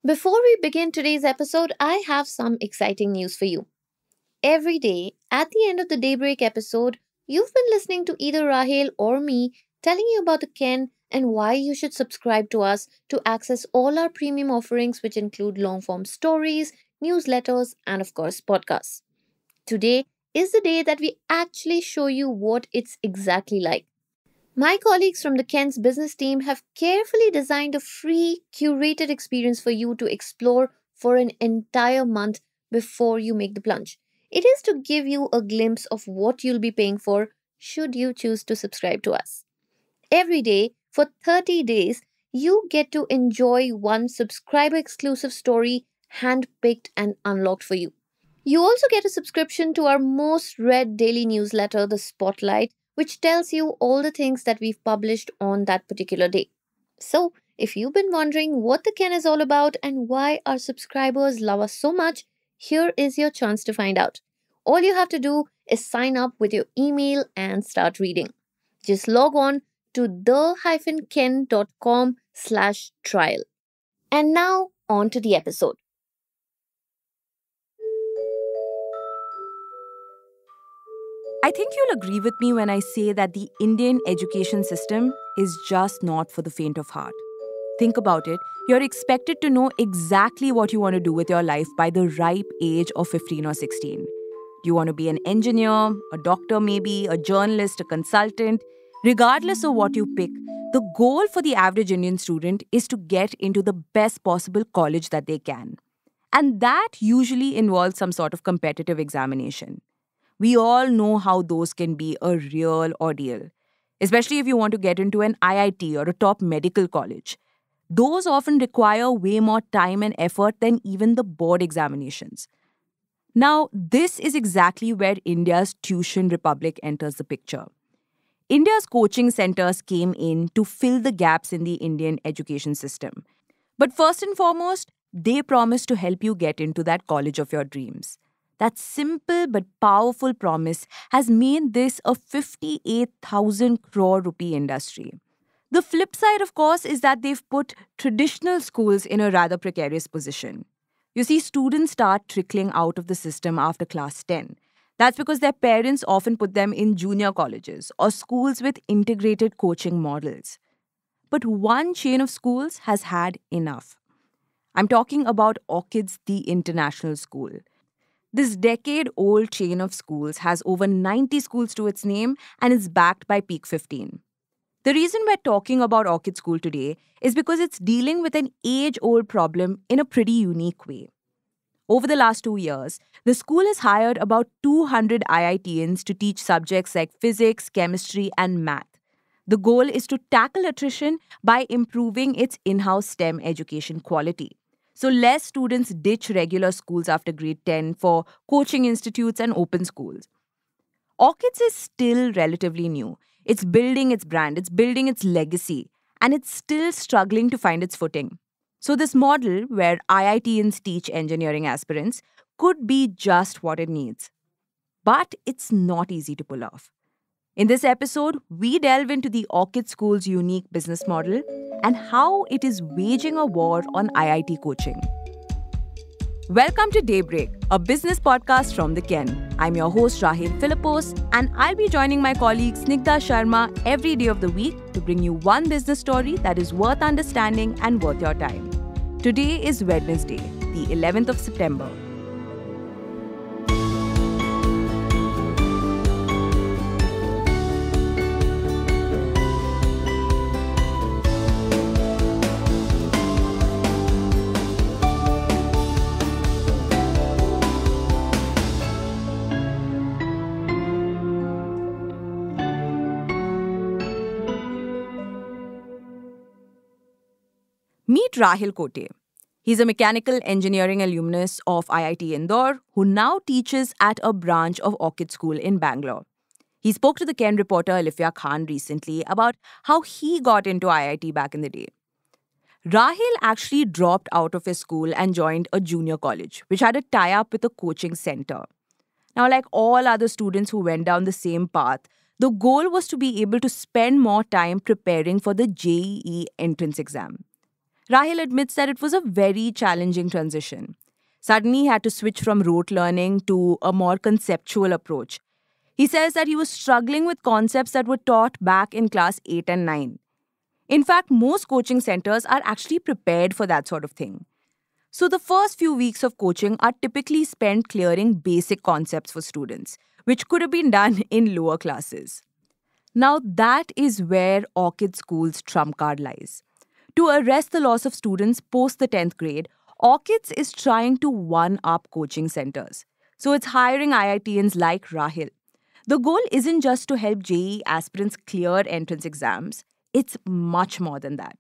Before we begin today's episode, I have some exciting news for you. Every day, at the end of the Daybreak episode, you've been listening to either Rahel or me telling you about the Ken and why you should subscribe to us to access all our premium offerings, which include long form stories, newsletters, and of course, podcasts. Today is the day that we actually show you what it's exactly like. My colleagues from the Ken's business team have carefully designed a free, curated experience for you to explore for an entire month before you make the plunge. It is to give you a glimpse of what you'll be paying for should you choose to subscribe to us. Every day, for 30 days, you get to enjoy one subscriber exclusive story handpicked and unlocked for you. You also get a subscription to our most read daily newsletter, The Spotlight, which tells you all the things that we've published on that particular day. So, if you've been wondering what the Ken is all about and why our subscribers love us so much, here is your chance to find out. All you have to do is sign up with your email and start reading. Just log on to the-ken.com/trial. And now, on to the episode. I think you'll agree with me when I say that the Indian education system is just not for the faint of heart. Think about it. You're expected to know exactly what you want to do with your life by the ripe age of 15 or 16. Do you want to be an engineer, a doctor maybe, a journalist, a consultant? Regardless of what you pick, the goal for the average Indian student is to get into the best possible college that they can. And that usually involves some sort of competitive examination. We all know how those can be a real ordeal, especially if you want to get into an IIT or a top medical college. Those often require way more time and effort than even the board examinations. Now, this is exactly where India's tuition republic enters the picture. India's coaching centers came in to fill the gaps in the Indian education system. But first and foremost, they promise to help you get into that college of your dreams. That simple but powerful promise has made this a 58,000 crore rupee industry. The flip side, of course, is that they've put traditional schools in a rather precarious position. You see, students start trickling out of the system after class 10. That's because their parents often put them in junior colleges or schools with integrated coaching models. But one chain of schools has had enough. I'm talking about Orchids, the international school. This decade-old chain of schools has over 90 schools to its name and is backed by Peak 15. The reason we're talking about Orchid School today is because it's dealing with an age-old problem in a pretty unique way. Over the last 2 years, the school has hired about 200 IITians to teach subjects like physics, chemistry, and math. The goal is to tackle attrition by improving its in-house STEM education quality. So less students ditch regular schools after grade 10 for coaching institutes and open schools. Orchids is still relatively new. It's building its brand, it's building its legacy, and it's still struggling to find its footing. So this model, where IITians teach engineering aspirants, could be just what it needs. But it's not easy to pull off. In this episode, we delve into the Orchid School's unique business model and how it is waging a war on IIT coaching. Welcome to Daybreak, a business podcast from the Ken. I'm your host Rahel Philippos, and I'll be joining my colleague Snigdha Sharma every day of the week to bring you one business story that is worth understanding and worth your time. Today is Wednesday, the 11th of September. Meet Rahil Kote. He's a mechanical engineering alumnus of IIT Indore who now teaches at a branch of Orchid School in Bangalore. He spoke to the Ken reporter Alifia Khan recently about how he got into IIT back in the day. Rahil actually dropped out of his school and joined a junior college, which had a tie-up with a coaching center. Now, like all other students who went down the same path, the goal was to be able to spend more time preparing for the JEE entrance exam. Rahil admits that it was a very challenging transition. Suddenly, he had to switch from rote learning to a more conceptual approach. He says that he was struggling with concepts that were taught back in class 8 and 9. In fact, most coaching centers are actually prepared for that sort of thing. So, the first few weeks of coaching are typically spent clearing basic concepts for students, which could have been done in lower classes. Now, that is where Orchid School's trump card lies. To arrest the loss of students post the 10th grade, Orchids is trying to one up coaching centers. So, it's hiring IITians like Rahil. The goal isn't just to help JEE aspirants clear entrance exams, it's much more than that.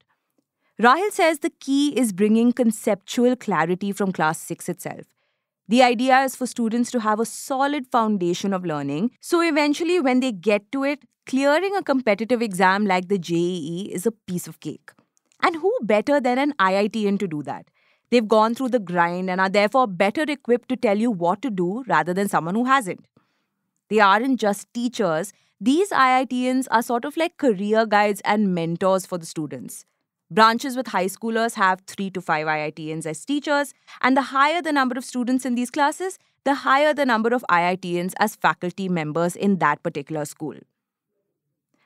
Rahil says the key is bringing conceptual clarity from class 6 itself. The idea is for students to have a solid foundation of learning, so eventually, when they get to it, clearing a competitive exam like the JEE is a piece of cake. And who better than an IITian to do that? They've gone through the grind and are therefore better equipped to tell you what to do rather than someone who hasn't. They aren't just teachers, these IITians are sort of like career guides and mentors for the students. Branches with high schoolers have 3 to 5 IITians as teachers, and the higher the number of students in these classes, the higher the number of IITians as faculty members in that particular school.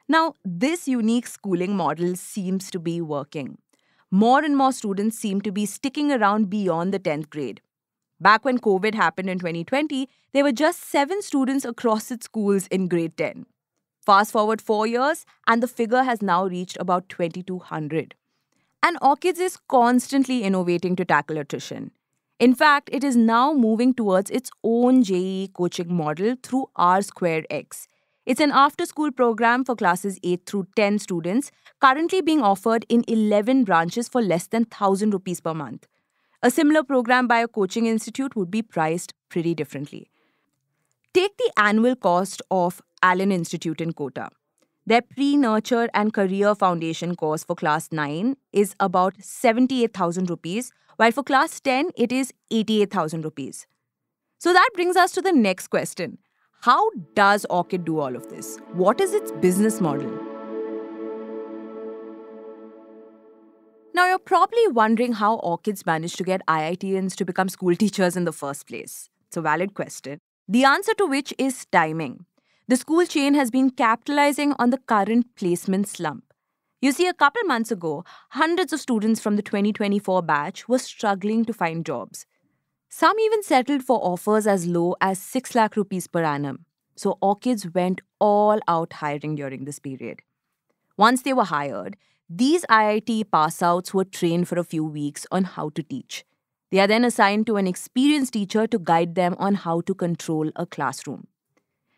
Now, this unique schooling model seems to be working. More and more students seem to be sticking around beyond the 10th grade. Back when COVID happened in 2020, there were just 7 students across its schools in grade 10. Fast forward 4 years, and the figure has now reached about 2,200. And Orchids is constantly innovating to tackle attrition. In fact, it is now moving towards its own JEE coaching model through R Square X. It's an after-school program for classes 8 through 10 students, currently being offered in 11 branches for less than 1,000 rupees per month. A similar program by a coaching institute would be priced pretty differently. Take the annual cost of Allen Institute in Kota. Their pre-nurture and career foundation course for class 9 is about 78,000 rupees, while for class 10 it is 88,000 rupees. So that brings us to the next question. How does Orchid do all of this? What is its business model? Now, you're probably wondering how Orchids managed to get IITians to become school teachers in the first place. It's a valid question. The answer to which is timing. The school chain has been capitalizing on the current placement slump. You see, a couple months ago, hundreds of students from the 2024 batch were struggling to find jobs. Some even settled for offers as low as 6 lakh rupees per annum. So Orchids went all out hiring during this period. Once they were hired, these IIT pass-outs were trained for a few weeks on how to teach. They are then assigned to an experienced teacher to guide them on how to control a classroom.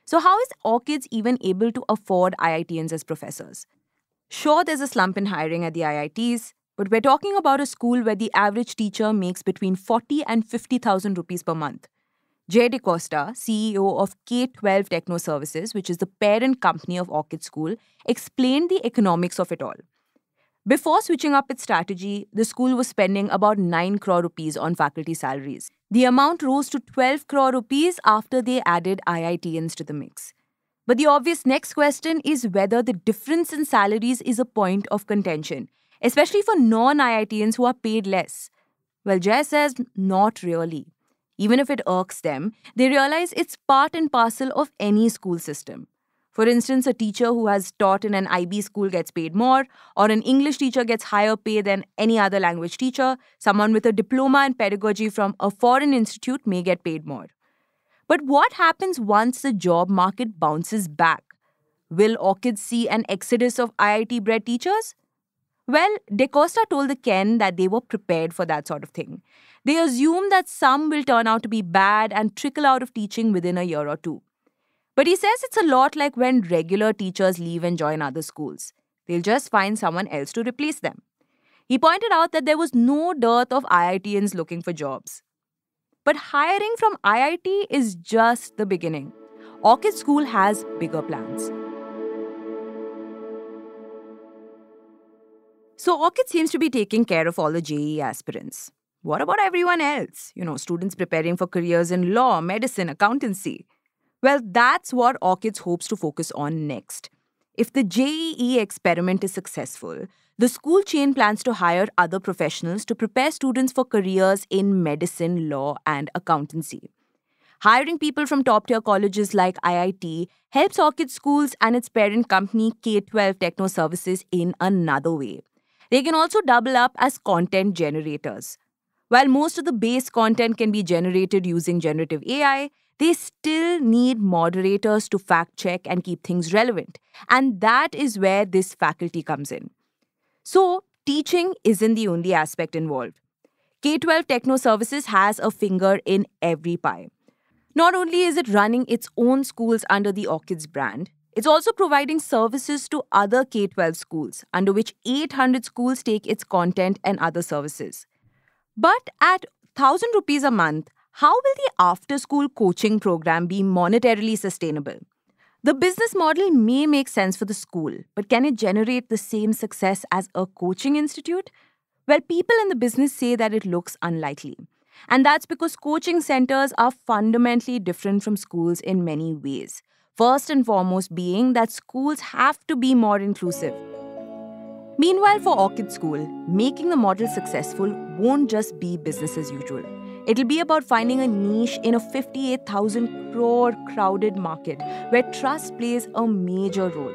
So how is Orchids even able to afford IITians as professors? Sure, there's a slump in hiring at the IITs, but we're talking about a school where the average teacher makes between 40 and 50,000 rupees per month. Jay DeCosta, CEO of K-12 Techno Services, which is the parent company of Orchid School, explained the economics of it all. Before switching up its strategy, the school was spending about 9 crore rupees on faculty salaries. The amount rose to 12 crore rupees after they added IITians to the mix. But the obvious next question is whether the difference in salaries is a point of contention, especially for non-IITians who are paid less. Well, Jay says not really. Even if it irks them, they realize it's part and parcel of any school system. For instance, a teacher who has taught in an IB school gets paid more, or an English teacher gets higher pay than any other language teacher. Someone with a diploma in pedagogy from a foreign institute may get paid more. But what happens once the job market bounces back? Will Orchids see an exodus of IIT-bred teachers? Well, DeCosta told the Ken that they were prepared for that sort of thing. They assume that some will turn out to be bad and trickle out of teaching within a year or two. But he says it's a lot like when regular teachers leave and join other schools. They'll just find someone else to replace them. He pointed out that there was no dearth of IITians looking for jobs. But hiring from IIT is just the beginning. Orchid School has bigger plans. So Orchid seems to be taking care of all the JEE aspirants. What about everyone else? Students preparing for careers in law, medicine, accountancy. Well, that's what Orchids hopes to focus on next. If the JEE experiment is successful, The school chain plans to hire other professionals to prepare students for careers in medicine, law, and accountancy. Hiring people from top-tier colleges like IIT helps Orchid Schools and its parent company K-12 Techno Services in another way. They can also double up as content generators. While most of the base content can be generated using generative AI, they still need moderators to fact-check and keep things relevant. And that is where this faculty comes in. So, teaching isn't the only aspect involved. K-12 Techno Services has a finger in every pie. Not only is it running its own schools under the Orchids brand, it's also providing services to other K-12 schools, under which 800 schools take its content and other services. But at 1,000 rupees a month, how will the after-school coaching program be monetarily sustainable? The business model may make sense for the school, but can it generate the same success as a coaching institute? Well, people in the business say that it looks unlikely. And that's because coaching centers are fundamentally different from schools in many ways. First and foremost being that schools have to be more inclusive. Meanwhile, for Orchid School, making the model successful won't just be business as usual. It'll be about finding a niche in a 58,000 crore crowded market where trust plays a major role.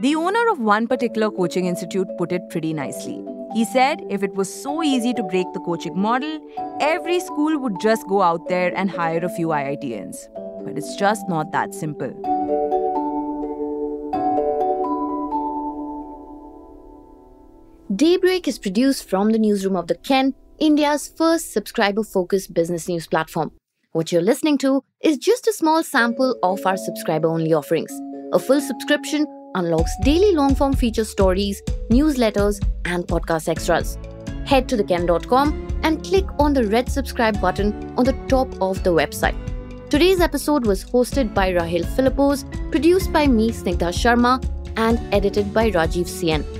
The owner of one particular coaching institute put it pretty nicely. He said if it was so easy to break the coaching model, every school would just go out there and hire a few IITians. But it's just not that simple. Daybreak is produced from the newsroom of The Ken, India's first subscriber-focused business news platform. What you're listening to is just a small sample of our subscriber-only offerings. A full subscription unlocks daily long-form feature stories, newsletters, and podcast extras. Head to theken.com and click on the red subscribe button on the top of the website. Today's episode was hosted by Rahel Philippos, produced by me, Snigdha Sharma, and edited by Rajiv CN.